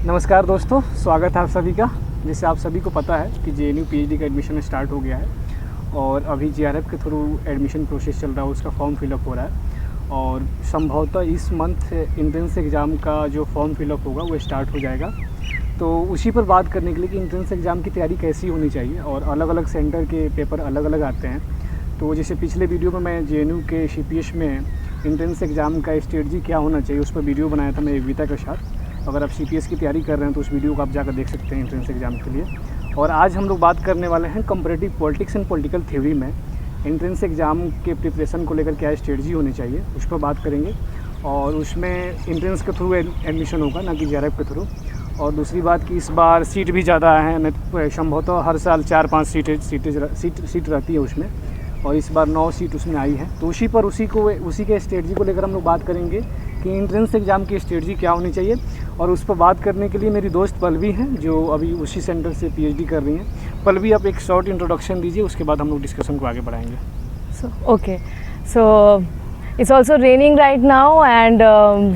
नमस्कार दोस्तों, स्वागत है आप सभी का। जैसे आप सभी को पता है कि जेएनयू पीएचडी का एडमिशन स्टार्ट हो गया है और अभी जीआरएफ के थ्रू एडमिशन प्रोसेस चल रहा है, उसका फॉर्म फिलअप हो रहा है और संभवतः इस मंथ एंट्रेंस एग्ज़ाम का जो फॉर्म फिलअप होगा वो स्टार्ट हो जाएगा। तो उसी पर बात करने के लिए कि एंट्रेंस एग्ज़ाम की तैयारी कैसी होनी चाहिए और अलग अलग सेंटर के पेपर अलग अलग आते हैं। तो जैसे पिछले वीडियो में मैं जेएनयू के सीपीएस में एंट्रेंस एग्ज़ाम का स्ट्रेटजी क्या होना चाहिए उस पर वीडियो बनाया था मैं योगिता के साथ। अगर आप सीपीएस की तैयारी कर रहे हैं तो उस वीडियो को आप जाकर देख सकते हैं एंट्रेंस एग्ज़ाम के लिए। और आज हम लोग बात करने वाले हैं comparative politics and political theory में एंट्रेंस एग्ज़ाम के प्रिपरेशन को लेकर क्या स्ट्रेटजी होनी चाहिए उस पर बात करेंगे। और उसमें एंट्रेंस के थ्रू एडमिशन होगा, ना कि जीआरएफ के थ्रू। और दूसरी बात कि इस बार सीट भी ज़्यादा है, संभवतः हर साल 4-5 सीट रहती है उसमें, और इस बार 9 सीट उसमें आई है। तो उसी के स्ट्रेटजी को लेकर हम लोग बात करेंगे कि एंट्रेंस एग्ज़ाम की स्ट्रेटजी क्या होनी चाहिए। और उस पर बात करने के लिए मेरी दोस्त पल्लवी हैं जो अभी उसी सेंटर से पीएचडी कर रही हैं। पल्लवी, आप एक शॉर्ट इंट्रोडक्शन दीजिए, उसके बाद हम लोग डिस्कशन को आगे बढ़ाएंगे। So it's also raining right now and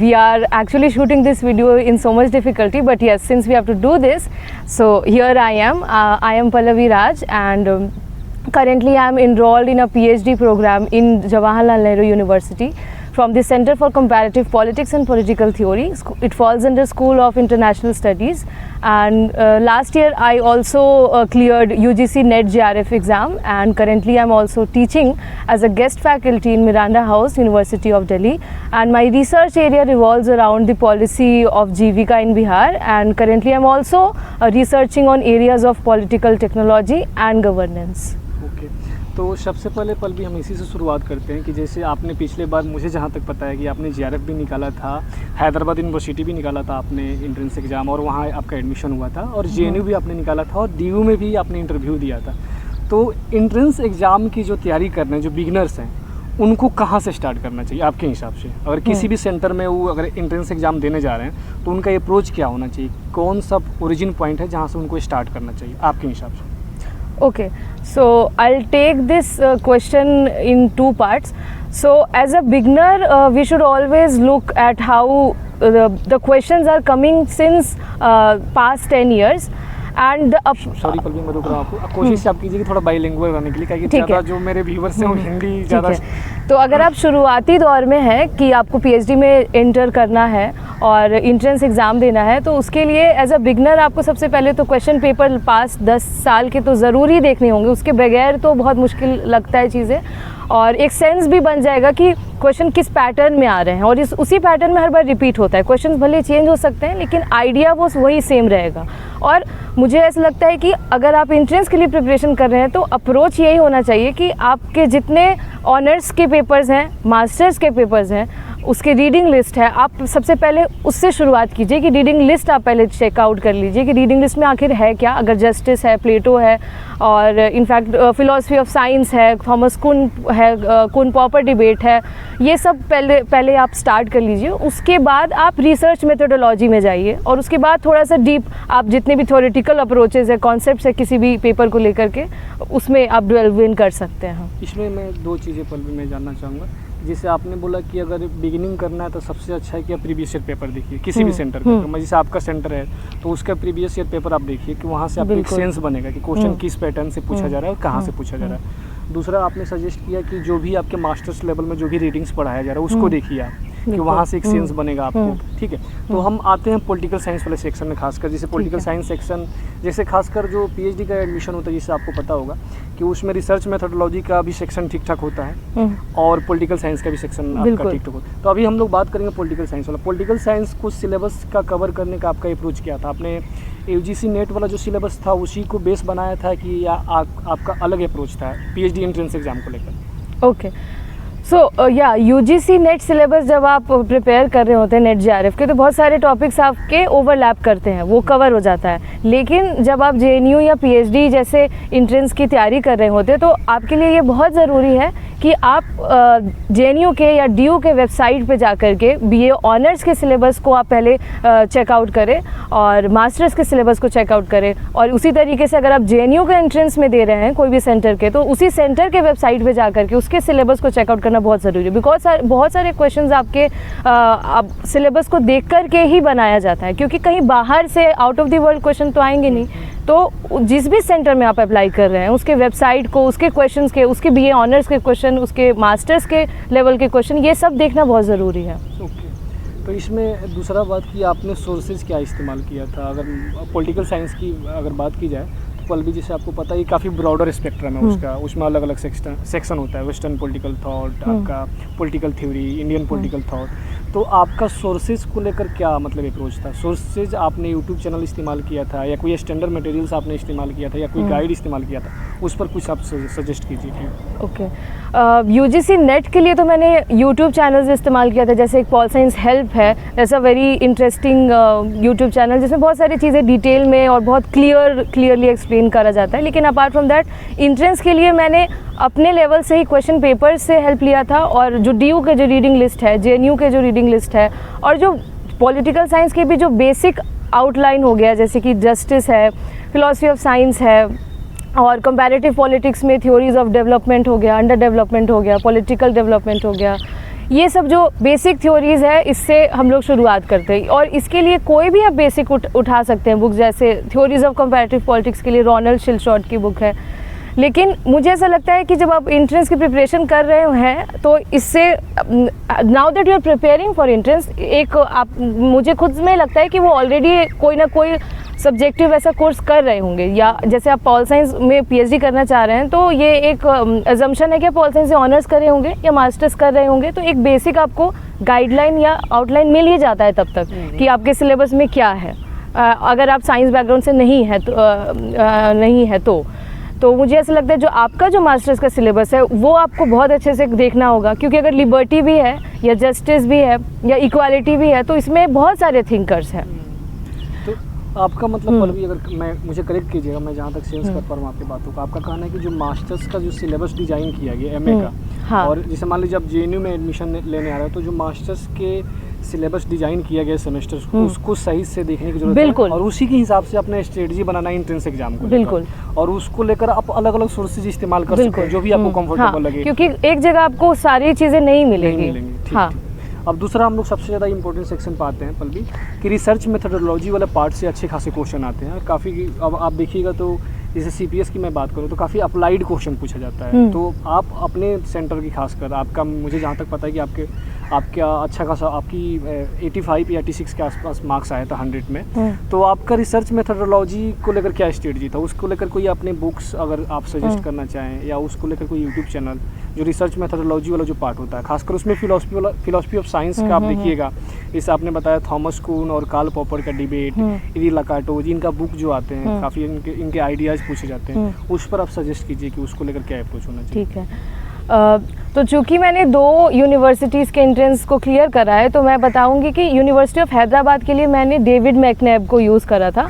we are actually shooting this video in so much difficulty, but yes, since we have to do this, so here I am. I am Pallavi Raj and currently I am enrolled in a PhD program in Jawaharlal Nehru University from the Center for Comparative Politics and Political Theory. It falls under School of International Studies, and last year I also cleared UGC NET JRF exam, and currently I am also teaching as a guest faculty in Miranda House, University of Delhi, and my research area revolves around the policy of Jivika in Bihar, and currently I am also researching on areas of political technology and governance. तो सबसे पहले पल्लवी हम इसी से शुरुआत करते हैं कि जैसे आपने पिछले बार, मुझे जहाँ तक पता है कि आपने जीआरएफ भी निकाला था, हैदराबाद यूनिवर्सिटी भी निकाला था आपने एंट्रेंस एग्ज़ाम, और वहाँ आपका एडमिशन हुआ था, और जेएनयू भी आपने निकाला था, और डीयू में भी आपने इंटरव्यू दिया था। तो एंट्रेंस एग्ज़ाम की जो तैयारी कर रहे हैं जो बिगनर्स हैं, उनको कहाँ से स्टार्ट करना चाहिए आपके हिसाब से? अगर किसी भी सेंटर में वो अगर एंट्रेंस एग्ज़ाम देने जा रहे हैं तो उनका अप्रोच क्या होना चाहिए? कौन सा ओरिजिन पॉइंट है जहाँ से उनको स्टार्ट करना चाहिए आपके हिसाब से? Okay, so I'll take this question in 2 parts. So as a beginner, we should always look at how the questions are coming since past 10 years. And sorry Pallavi, मैं रुक रहा हूँ आपको। कोशिश आप कीजिए कि थोड़ा बाइलिंगुअल रहने के लिए, क्योंकि ज़्यादा जो मेरे व्यूअर्स हैं वो हिंदी ज़्यादा। तो अगर आप शुरुआती दौर में हैं कि आपको पीएचडी में एंटर करना है और एंट्रेंस एग्ज़ाम देना है, तो उसके लिए एज अ बिगनर आपको सबसे पहले तो क्वेश्चन पेपर पास 10 साल के तो ज़रूर ही देखने होंगे। उसके बगैर तो बहुत मुश्किल लगता है चीज़ें, और एक सेंस भी बन जाएगा कि क्वेश्चन किस पैटर्न में आ रहे हैं, और उसी पैटर्न में हर बार रिपीट होता है। क्वेश्चन भले चेंज हो सकते हैं लेकिन आइडिया वो वही सेम रहेगा। और मुझे ऐसा लगता है कि अगर आप एंट्रेंस के लिए प्रिपरेशन कर रहे हैं तो अप्रोच यही होना चाहिए कि आपके जितने ऑनर्स के पेपर्स हैं, मास्टर्स के पेपर्स हैं, उसकी रीडिंग लिस्ट है, आप सबसे पहले उससे शुरुआत कीजिए कि रीडिंग लिस्ट आप पहले चेकआउट कर लीजिए कि रीडिंग लिस्ट में आखिर है क्या। अगर जस्टिस है, प्लेटो है, और इनफैक्ट फिलॉसफी ऑफ साइंस है, थॉमस कुन है, कुन पॉपर डिबेट है, ये सब पहले आप स्टार्ट कर लीजिए। उसके बाद आप रिसर्च मेथोडोलॉजी में जाइए, और उसके बाद थोड़ा सा डीप आप जितने भी थ्योरेटिकल अप्रोचेज़ है, कॉन्सेप्ट्स है किसी भी पेपर को लेकर के, उसमें आप डेवलप इन कर सकते हैं। इसमें मैं 2 चीज़ें पल्लवी मैं जानना चाहूँगा। जैसे आपने बोला कि अगर बिगिनिंग करना है तो सबसे अच्छा है कि आप प्रीवियस ईयर पेपर देखिए किसी भी सेंटर का। जैसे आपका सेंटर है तो उसका प्रीवियस ईयर पेपर आप देखिए कि वहाँ से आपको एक सेंस बनेगा कि क्वेश्चन किस पैटर्न से पूछा जा रहा है और कहाँ से पूछा जा रहा है। दूसरा, आपने सजेस्ट किया कि जो भी आपके मास्टर्स लेवल में जो भी रीडिंग्स पढ़ाया जा रहा है उसको देखिए आप, कि वहाँ से एक सेंस बनेगा आपको। ठीक है, तो हम आते हैं पॉलिटिकल साइंस वाले सेक्शन में। खासकर जैसे पॉलिटिकल साइंस सेक्शन, जैसे खासकर जो पीएचडी का एडमिशन होता है, जिससे आपको पता होगा कि उसमें रिसर्च मेथोडोलॉजी का भी सेक्शन ठीक ठाक होता है और पॉलिटिकल साइंस का भी सेक्शन आपका ठीक ठाक होता है। तो अभी हम लोग बात करेंगे पॉलिटिकल साइंस वाला। पॉलिटिकल साइंस को सिलेबस का कवर करने का आपका अप्रोच क्या था? आपने यूजीसी नेट वाला जो सिलेबस था उसी को बेस बनाया था कि या आपका अलग अप्रोच था पीएचडी एंट्रेंस एग्जाम को लेकर? ओके, सो या यूजीसी नेट सिलेबस जब आप प्रिपेयर कर रहे होते हैं नेट जेआरएफ के, तो बहुत सारे टॉपिक्स आपके ओवरलैप करते हैं, वो कवर हो जाता है। लेकिन जब आप जेएनयू या पीएचडी जैसे एंट्रेंस की तैयारी कर रहे होते हैं तो आपके लिए ये बहुत ज़रूरी है कि आप जेएनयू के या डीयू के वेबसाइट पे जाकर के बीए ऑनर्स के सिलेबस को आप पहले चेकआउट करें और मास्टर्स के सिलेबस को चेकआउट करें। और उसी तरीके से अगर आप जेएनयू के एंट्रेंस में दे रहे हैं कोई भी सेंटर के, तो उसी सेंटर के वेबसाइट पे जाकर के उसके सिलेबस को चेकआउट करना देखना बहुत ज़रूरी है, बिकॉज बहुत सारे क्वेश्चंस आपके सिलेबस को देख कर के ही बनाया जाता है, क्योंकि कहीं बाहर से out of the world question तो आएंगे नहीं। तो जिस भी सेंटर में आप अप्लाई कर रहे हैं उसके वेबसाइट को, उसके क्वेश्चंस के, उसके BA ऑनर्स के क्वेश्चन, उसके मास्टर्स के लेवल के क्वेश्चन, ये सब देखना बहुत ज़रूरी है। ओके, तो इसमें दूसरा बात कि आपने सोर्सेज क्या इस्तेमाल किया था? अगर पॉलिटिकल साइंस की अगर बात की जाए तो पल्लवी, जैसे आपको पता है काफ़ी ब्रॉडर स्पेक्ट्रम है उसका, उसमें अलग अलग सेक्शन होता है, वेस्टर्न पॉलिटिकल थॉट, आपका political theory, Indian political thought. तो आपका सोर्सेज को लेकर क्या मतलब अप्रोच था? सोर्सेज आपने यूट्यूब चैनल इस्तेमाल किया था या कोई स्टैंडर्ड मटेरियल्स आपने इस्तेमाल किया था या कोई गाइड इस्तेमाल किया था? उस पर कुछ आप सजेस्ट कीजिए। ओके, UGC नेट के लिए तो मैंने यूट्यूब चैनल्स इस्तेमाल किया था, जैसे एक पॉल साइंस हेल्प है, ऐसा वेरी इंटरेस्टिंग यूट्यूब चैनल जिसमें बहुत सारी चीज़ें डिटेल में और बहुत क्लियरली एक्सप्लेन करा जाता है। लेकिन अपार्ट फ्रॉम दैट, एंट्रेंस के लिए मैंने अपने लेवल से ही क्वेश्चन पेपर से हेल्प लिया था, और जो DU के जो रीडिंग लिस्ट है, JNU के जो रीडिंग लिस्ट है, और जो पॉलिटिकल साइंस के भी जो बेसिक आउटलाइन हो गया, जैसे कि जस्टिस है, फिलॉसफी ऑफ साइंस है, और कंपैरेटिव पॉलिटिक्स में थ्योरीज ऑफ डेवलपमेंट हो गया, अंडर डेवलपमेंट हो गया, पॉलिटिकल डेवलपमेंट हो गया, ये सब जो बेसिक थ्योरीज़ है इससे हम लोग शुरुआत करते हैं। और इसके लिए कोई भी आप बेसिक उठा सकते हैं बुक, जैसे थ्योरीज ऑफ कंपैरेटिव पॉलिटिक्स के लिए रोनाल्ड शिलशॉर्ट की बुक है। लेकिन मुझे ऐसा लगता है कि जब आप एंट्रेंस की प्रिपरेशन कर रहे हैं तो इससे, now that you are preparing for entrance, एक आप, मुझे खुद में लगता है कि वो ऑलरेडी कोई ना कोई सब्जेक्टिव ऐसा कोर्स कर रहे होंगे, या जैसे आप पॉल साइंस में PhD करना चाह रहे हैं तो ये एक अजम्पशन है कि आप पॉल साइंस से ऑनर्स कर रहे होंगे या मास्टर्स कर रहे होंगे, तो एक बेसिक आपको गाइडलाइन या आउटलाइन मिल ही जाता है तब तक कि आपके सिलेबस में क्या है। अगर आप साइंस बैकग्राउंड से नहीं है तो मुझे ऐसा लगता है जो आपका जो मास्टर्स का सिलेबस है वो आपको बहुत अच्छे से देखना होगा, क्योंकि अगर लिबर्टी भी है या जस्टिस भी है या इक्वालिटी भी है तो इसमें बहुत सारे थिंकर्स हैं। तो आपका मतलब पल्लवी, अगर मुझे करेक्ट कीजिएगा, मैं जहाँ तक सेंस कर पा रहा हूँ आपकी बातों का, आपका कहना है कि जो मास्टर्स का जो सिलेबस डिज़ाइन किया गया MA का, हाँ। और जैसे मान लीजिए आप JNU में एडमिशन लेने आ रहे हो तो जो मास्टर्स के सिलेबस डिजाइन किया गया सेमेस्टर्स को, उसको सही से देखने की जरूरत है, और उसी के हिसाब से अपना स्ट्रेटजी बनाना है एंट्रेंस एग्जाम को। बिल्कुल, और उसको लेकर आप अलग अलग सोर्सेज इस्तेमाल कर सकते हैं जो भी आपको कंफर्टेबल लगे, क्योंकि एक जगह आपको सारी चीज़ें नहीं मिलेंगी। हाँ। अब दूसरा हम लोग सबसे ज़्यादा इंपॉर्टेंट सेक्शन पाते हैं पल्लवी कि रिसर्च मेथोडोलॉजी वाले पार्ट से अच्छे खासे क्वेश्चन आते हैं, और काफ़ी, अब आप देखिएगा तो जैसे CPS की मैं बात करूँ तो काफ़ी अप्लाइड क्वेश्चन पूछा जाता है। तो आप अपने सेंटर की खासकर आपका, मुझे जहाँ तक पता है कि आपका अच्छा खासा, आपकी 85 या 86 के आसपास मार्क्स आया था 100 में, तो आपका रिसर्च मेथोडोलॉजी को लेकर क्या स्ट्रेटजी था? उसको लेकर कोई अपने बुक्स अगर आप सजेस्ट करना चाहें, या उसको लेकर कोई यूट्यूब चैनल जो रिसर्च मेथोडोलॉजी वाला जो पार्ट होता है, खासकर उसमें फिलॉसफी ऑफ साइंस का आप देखिएगा, जैसे आपने बताया थॉमस कून और कार्ल पॉपर का डिबेट, इरी लकाटो, जिनका बुक जो आते हैं काफ़ी इनके आइडियाज़ पूछे जाते हैं, उस पर आप सजेस्ट कीजिए कि उसको लेकर क्या अप्रोच होना चाहिए। ठीक है, तो चूँकि मैंने 2 यूनिवर्सिटीज़ के एंट्रेंस को क्लियर करा है तो मैं बताऊंगी कि यूनिवर्सिटी ऑफ हैदराबाद के लिए मैंने डेविड मैकनैब को यूज़ करा था।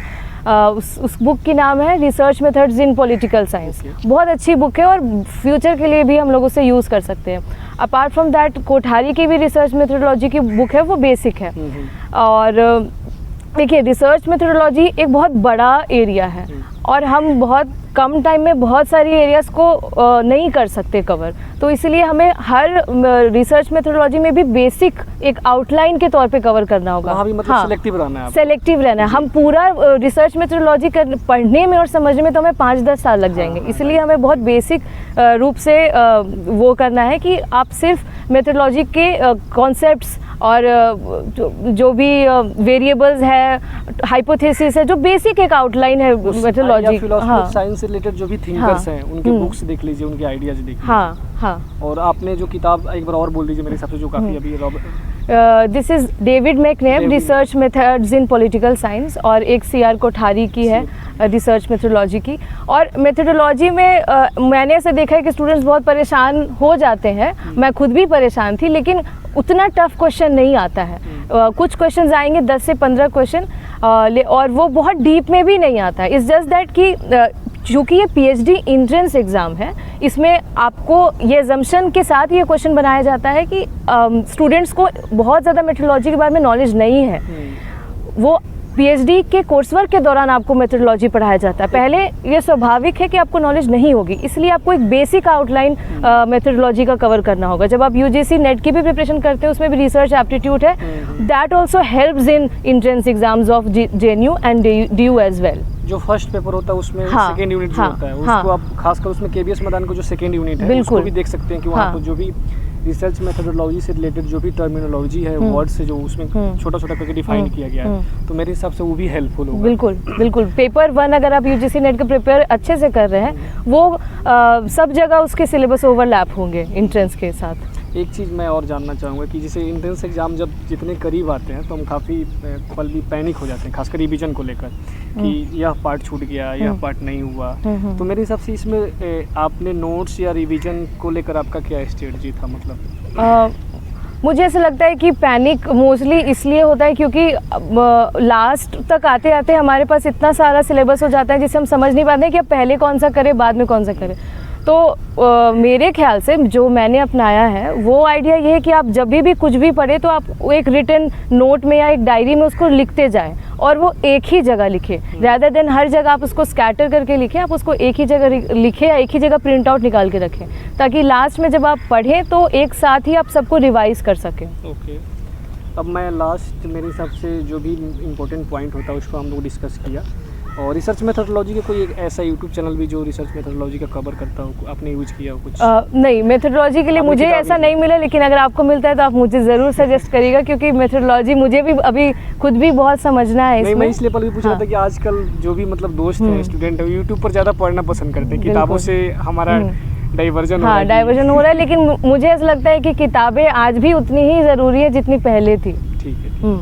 उस बुक की नाम है research methods in political science. बहुत अच्छी बुक है और फ्यूचर के लिए भी हम लोग उसे यूज़ कर सकते हैं। अपार्ट फ्रॉम दैट, कोठारी की भी रिसर्च मेथोडोलॉजी की बुक है, वो बेसिक है। और देखिए, रिसर्च मेथोडोलॉजी एक बहुत बड़ा एरिया है और हम बहुत कम टाइम में बहुत सारी एरियाज़ को नहीं कर सकते कवर, तो इसलिए हमें हर रिसर्च मेथोडोलॉजी में भी बेसिक एक आउटलाइन के तौर पे कवर करना होगा। वहाँ भी मतलब हाँ, सेलेक्टिव रहना है, सेलेक्टिव रहना है। हम पूरा रिसर्च मेथोडोलॉजी पढ़ने में और समझने में तो हमें 5-10 साल लग जाएंगे, इसलिए हमें बहुत बेसिक रूप से वो करना है कि आप सिर्फ मेथोडोलॉजी के कॉन्सेप्ट्स और जो भी वेरिएबल्स है, हाइपोथेसिस है, जो बेसिक एक आउटलाइन है मेथोडोलॉजी। फिलॉसफी साइंस से रिलेटेड जो भी थिंकर्स हैं उनके बुक्स देख लीजिए, उनके आइडियाज देखिए। हाँ। और आपने जो किताब एक बार और बोल दीजिए मेरे हिसाब से, जो काफ़ी अभी this is David McNabb, research methods in political science, और एक CR कोठारी की है रिसर्च मेथोडोलॉजी की। और मेथोडोलॉजी में मैंने ऐसे देखा है कि स्टूडेंट्स बहुत परेशान हो जाते हैं, मैं खुद भी परेशान थी, लेकिन उतना टफ क्वेश्चन नहीं आता है। कुछ क्वेश्चंस आएंगे 10 से 15 क्वेश्चन, और वो बहुत डीप में भी नहीं आता है। इट्स जस्ट दैट कि चूँकि ये PhD एंट्रेंस एग्ज़ाम है, इसमें आपको ये अजम्पशन के साथ ये क्वेश्चन बनाया जाता है कि स्टूडेंट्स को बहुत ज़्यादा मेथोडोलॉजी के बारे में नॉलेज नहीं है। वो पीएचडी के कोर्स वर्क के दौरान आपको मेथोडोलॉजी पढ़ाया जाता है। पहले ये स्वाभाविक है कि आपको नॉलेज नहीं होगी, इसलिए आपको एक बेसिक आउटलाइन मेथोडोलॉजी का कवर करना होगा। जब आप यूजीसी नेट की भी प्रिपरेशन करते हैं, उसमें भी रिसर्च एप्टीट्यूड है, that also helps in entrance exams of JNU and DU as well. जो फर्स्ट पेपर होता है उसमें हाँ, सेकेंड यूनिट जो हाँ, होता है हाँ, उसको आप खासकर उसमें केबीएस मैदान को जो सेकेंड यूनिट है बिल्कुल, उसको भी देख सकते हैं कि वहाँ हाँ, पर जो भी रिसर्च मेथोडोलॉजी से रिलेटेड जो भी टर्मिनोलॉजी है वर्ड से जो उसमें छोटा छोटा करके डिफाइन किया गया है, तो मेरे हिसाब से वो भी हेल्पफुल होगा। बिल्कुल बिल्कुल। पेपर 1 अगर आप यूजीसी नेट का प्रिपेयर अच्छे से कर रहे हैं, वो सब जगह उसके सिलेबस ओवरलैप होंगे एंट्रेंस के साथ। एक चीज़ मैं और जानना चाहूँगा कि जैसे एंट्रेंस एग्ज़ाम जब जितने करीब आते हैं तो हम काफ़ी पल भी पैनिक हो जाते हैं, खासकर रिवीजन को लेकर कि यह पार्ट छूट गया, यह पार्ट नहीं हुआ। तो मेरे हिसाब से इसमें आपने नोट्स या रिवीजन को लेकर आपका क्या स्ट्रेटजी था? मतलब मुझे ऐसा लगता है कि पैनिक मोस्टली इसलिए होता है क्योंकि लास्ट तक आते आते हमारे पास इतना सारा सिलेबस हो जाता है जिसे हम समझ नहीं पाते कि अब पहले कौन सा करें बाद में कौन सा करें। तो मेरे ख्याल से जो मैंने अपनाया है वो आइडिया ये है कि आप जब भी कुछ भी पढ़े तो आप एक रिटन नोट में या एक डायरी में उसको लिखते जाएं और वो एक ही जगह लिखें, रैदर देन हर जगह आप उसको स्कैटर करके लिखें। आप उसको एक ही जगह लिखें या एक ही जगह प्रिंट आउट निकाल के रखें, ताकि लास्ट में जब आप पढ़ें तो एक साथ ही आप सबको रिवाइज कर सकें। ओके, अब मैं लास्ट मेरे हिसाब से जो भी इम्पोर्टेंट पॉइंट होता है उसको हम लोग डिस्कस किया। और रिसर्च मेथोडोलॉजी का कोई एक ऐसा यूट्यूब चैनल भी जो रिसर्च मेथोडोलॉजी का कवर करता हो, आपने यूज किया हो कुछ? नहीं, मेथोडोलॉजी के लिए मुझे ऐसा नहीं मिला, लेकिन अगर आपको मिलता है तो आप मुझे ज़रूर सजेस्ट करिएगा, क्योंकि मेथोडोलॉजी मुझे भी अभी खुद भी बहुत समझना है इसमें। मैं इसलिए पहले पूछ रहा था कि आजकल जो भी मतलब दोस्त हैं, स्टूडेंट हैं, यूट्यूब पर ज़्यादा पढ़ना पसंद करते हैं, किताबों से हमारा डाइवर्जन हाँ डाइवर्जन हो रहा है, लेकिन मुझे ऐसा लगता है कि किताबें आज भी उतनी ही ज़रूरी है जितनी पहले थी। ठीक है।